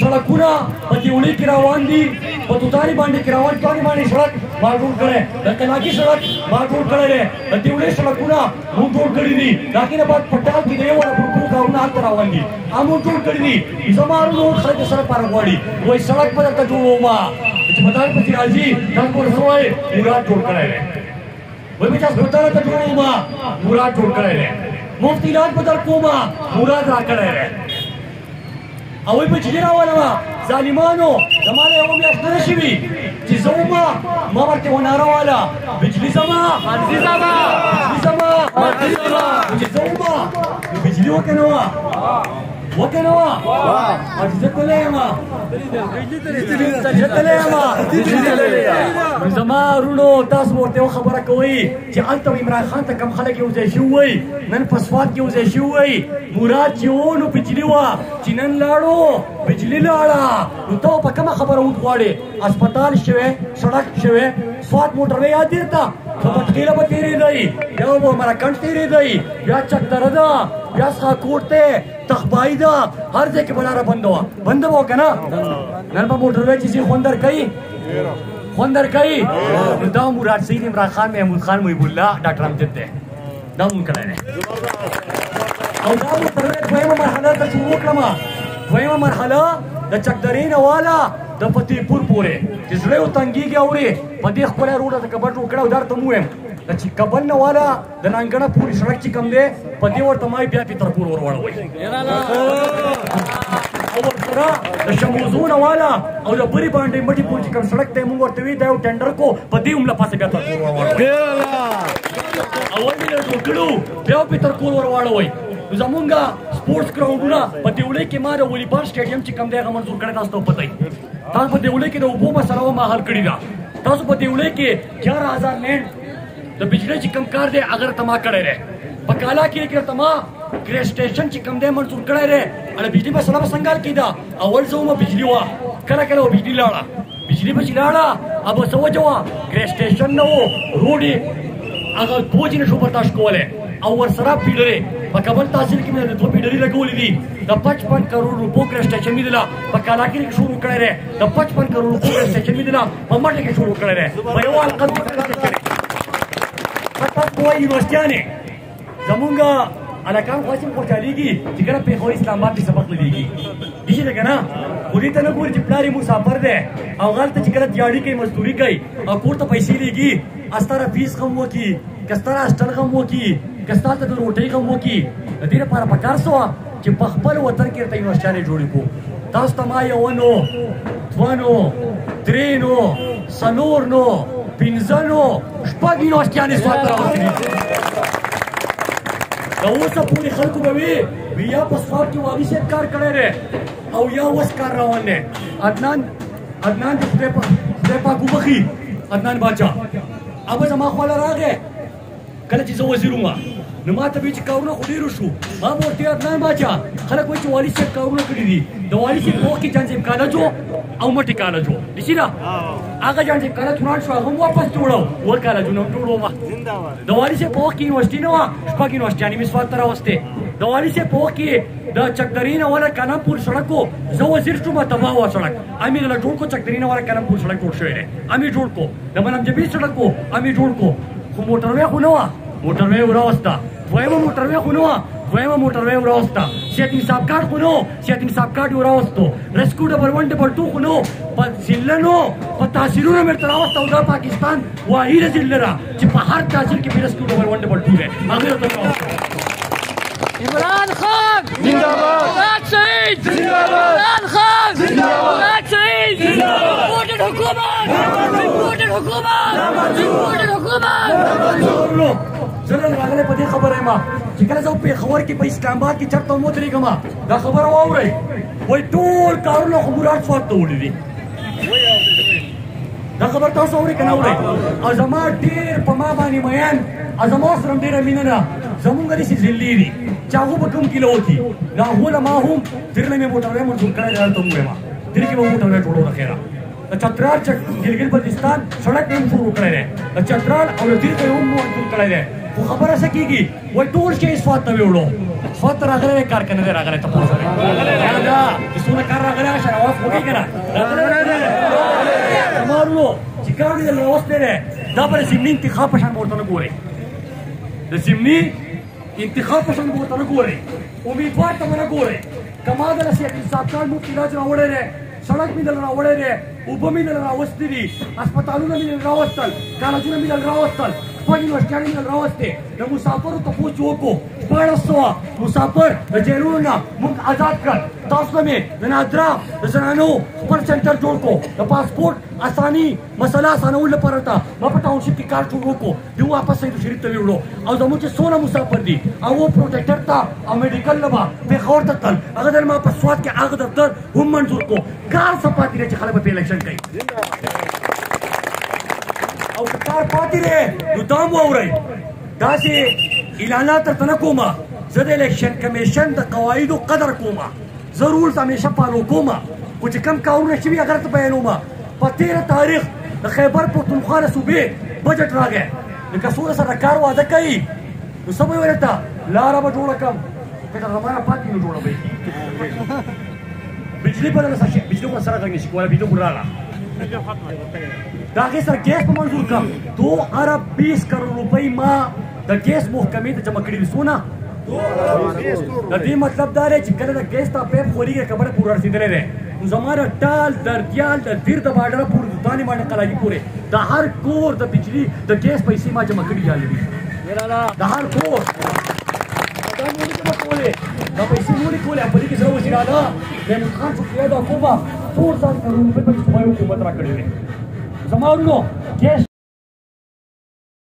سړکونه په دیوړي کې روان دي په توتاني باندې کې روان تواني باندې سړک ما جوړ کړی د کلاکي سړک ما جوړ کړی دی د دیوړي سړکونه موږ جوړ کړي دي د هغې نه بعد پټال کې د یو وړه پرکو کارونه هلته روان دي موږ جوړ کړي دي زما ورونو خلک سره پاره غواړي وایي سړک به درته جوړومه چې په دغه پسې راځي دغه پورې څه وایي مراد جوړ کړی دی وایي به چې هسپتال ته جوړومه مراد جوړ کړی دی مفت علاج به درکومه مراد را کړی دی او وایي بجلي راولمه ظالمانو زما نه یوه میاشت نه ده شوي چې زه ومه ما ورته وناره واله بجلي زما مرضي زما بجلي زما مرضي زما چې زه ومه نو بجلي وکه نه وه وکه نه وه او چې زه تللی یم زه تللی یم نو زما وروڼو تاسو به ورته یو خبره کوئ چې هلته عمران خان ته کم خلک یو ځای شوي وئ نن په سوات کې یو ځای شوي وئ مراد چې و نو بجلي وه چې نن لاړو بجلي لاړه نو ته په کومه خبره وغواړې هسپتال شوی سړک شوی سوات موټروې یاد دی ته په پټکیله به تېرېدی بیا به مرکڼ تېرېدی بیا چکدره ده بیا سخاکوټ دی تخبایي ده هر ځای کې به لاره بنده وه بنده به وه که نه نن به موټروې چې ځي خوند درکوي خوند درکوي نو دا مراد سید عمران خان محمود خان محب الله ډاکټر امجد دی دا مونږ کړی دی او دا موټروې دویمه مرحله ته شروع کړمه دویمه مرحله د چکدرې نه واله د فتح پور پورې چې زړه یې تنګېږي اورې په دې ښکلی روډ د کبر جوړ کړی او دا ورته م ووایم د چې کبل نه واله د نانګڼه پورې سړک چې کوم دی په دې ورته ما بیا پیترپور ور وړوئ او ورسره د شموزو نه واله او د برې باندې مټې پورې چې کوم سړک دی مونږ ورته وي دا یو ټنډر کو په دې هم له پاسه بیا ترکور ور وړوئ اول مې له جوړ کړو بیا پیترکور ور واړوئ زمونږ سپورټس ګراونډونه په دیوړۍ کې ما د والیبال سټیډیم چې کوم دی هغه منظور کړی تاسو ته پته وي تاسو په دیوړۍ کې د اوبو مسله وه ما حل کړې ده تاسو په دیوړۍ کې 11,000 لینډ د بجلۍ چې کوم کار دی هغه راته ما کړی دی په کالا کې راته ما ګریس سټیشن چې کوم دی منظور کړی دی هغه بجلي مسله به څنګه حل کېده اول زه ومه بجلي وه کله کله به بجلي لاړه بجلي به چې لاړه هغه به څه وجه وه ګریس سټیشن نه و روډ یې هغه بوج یې نه شو برداشت کولی او ورسره پیډرې په کابل تحصیل کې مې د 2 پیډرې لګولې دي د 55 کروڑ روپو ګریس سټیشن مې دله په کالاګیري کې شروع کړی دی د 55 کروڑ روپو ګریس سټیشن مې دله په مټې کې شروع کړی دی په یو حلقه کې تاسو وایي یونیورسټیانې زمونږ هلکان خو هسې خوشحالېږي چې کله پېښور اسلام آباد کې سبق لګېږي داسې ده که نه خو دې ته نه ګوري چې پلار یې مسافر دی او هلته چې کله دیاړي کوي مزدوري کوي او کور ته پیسې لېږي استاره فیس غم وکړي که ستاره هاسټل غم وکړي که ستا ته د روټۍ غم وکړي د دې لپاره پکار څه وه چې په خپل وطن کې ورته یونیورسټیانې جوړې کړو تاسو ته ما یوه نو دوه نو درې نو څلور نو پنځه نو شپږ یونیورسټیانې سوات ته راوستلي د اوسه پورې خلکو به وي یا په سوات کې والي صاحب کار کړی دی او یا اوس کار روان دی عدنان د خدای پاک وبخي عدنان باچا هغه زما خواله راغی کله چې زه وزیر وم نو ما ته وایي چې کارونه خو ډېرو شو ما به ورته عدنان باچا خلک وایي چې والي صاحب کارونه کړي دي د والي صاحب په وخت کې جان صاحب کالج و او مټې کالج و ډېسي ده هغه جان صاحب کالج وران شو هغه هم واپس جوړو و کالجونه هم جوړومه د والي صاحب په وخت کې یونیورسټي نه وه شپږ یونیورسټیانې مې سوات ته راوستې د والي صاحب په وخت کې د چکدرې نه والا کانمپور سړک و زه وزیر شوم تباه وه سړک امې دله جوړ کړو چکدرې نه والا کانمپور سړک جوړ شوی دی امې جوړ کړو د منم جبیر سړک و امې جوړ کړو خو موټروې خو نه وه موټروې وراوسته دویمه موټروې خو نه وه دویمه موټروې وراوسته صحت انصاف کارډ خو نه و صحت انصاف کارډ یې وراوستو ریسکو ډبل 1 ډبل 2 خو نه و په ضلع نه و په تحصیلونه مې ورته راوسته او دا پاکستان واحده ضلع ده چې په هر تحصیل کې ریسکو ډبل 1 ډبل 2 دی هغې ورته راوسته عمران خان زنده‌باد سعید زنده‌باد عمران خان زنده‌باد سعید زنده‌باد سپورټډ حکومت سپورټډ حکومت سپورټډ حکومت زه نن راغلی په دې خبره یم چې کله زه پېښور کې په اسلام آباد کې چېرته هم ودرېږم دا خبره واورئ وایي ټول کارونه خو مراد سوات ته وړي دي دا خبر تاسو اورئ که نه اورئ او زما ډېر په ما باندې مین او زما سره هم ډېره مینه ده زمونږ داسې ضلعې دي چې هغو به کوم کیلو وکړي د هغو له ما هم درله مې موټروی منظور کړی دی هلته ووایم درې کې به موټروی جوړو د خیره د چترال ګلګت بلتستان سړک مې هم شروع کړی دی د چترال او د دیر به یې هم منظور کړی دی خو خبره څه کېږي وایي ټول شی سوات ته ویوړو سوات ته راغلی دی کار که نه دی راغلی تپوس دا چې څونه کار راغلی هغه شراوات کوي کنه زمارو چې کار دې راوستي دی دا پر ضمني انتخاب په شان ورته نه ګوري د ضمني انتخاب په شان ورته نه ګوري امیدوار ته نه ګوري کما د رسیت انصاف کار مو علاج راوړی دی سړک مې دل راوړی دی اوبه مې دل راوستي دي هسپتالونه مې دل راوستل کالجونه مې دل راوستل خپل یونیورسټیانې مې دل راوستې د مسافرو تپوس چې وکړو 1400 مسافر د جیلونو نه موږ آزاد کړل تاسو ته مې د نادرا د زنانو خپل سنټر جوړ کړو د پاسپورټ اساني مسله اسانولو لپاره ته ما په ټاونشپ کې کار شروع وکړو د واپس سید شریف ته ویوړو او زموږ چې څونه مسافر دي او پروټیکټر ته او میډیکل نه به پېښور ته تلل هغه د ما په سواد کې هغه دفتر هم منظور کړو کار څه پاتې دی چې خلک به الیکشن کوي او که کار پاتې دی نو دا م واورئ داسې اعلانات درته نه کومه زه د الیکشن کمیشن د قواعدو قدر کومه زه رولز همیشه فالو کومه خو چې کم کارونه شوي هغه درته بیانومه په 13 تاریخ د خیبر پښتونخوا د صوبې بجټ راغی لکه څومره سره کار واده کوي نو څه به یې ویل ته لاره به جوړه کړم که تر زمانه پاتې نو جوړه به بجلی بدله څه بجلی خو سره غږ نشي کولی بجلی خو راغله د هغې سره ګیس په منظور کړم 2 ارب 20 کروڑ روپۍ ما د ګیس محکمې ته جمع کړي دي څونه د دې مطلب دا دی چې کله د ګیس ته پیپ خورېږي خبره پوره رسېدلی دی نو زما د ټال دردیال د دیر د باډره پورې د دانې باندې قلاګي پورې د هر کور د بجلي د ګیس پیسې ما جمع کړي دي د هر کور دا نو نه جمع کولې دا پیسې نو نه کولې په دې کې زه وزیر اعلی محمود خان شکریه ادا کوم 4 سال کروڑ روپۍ پکې صوبایي حکومت راکړی دی زما ورونو ګیس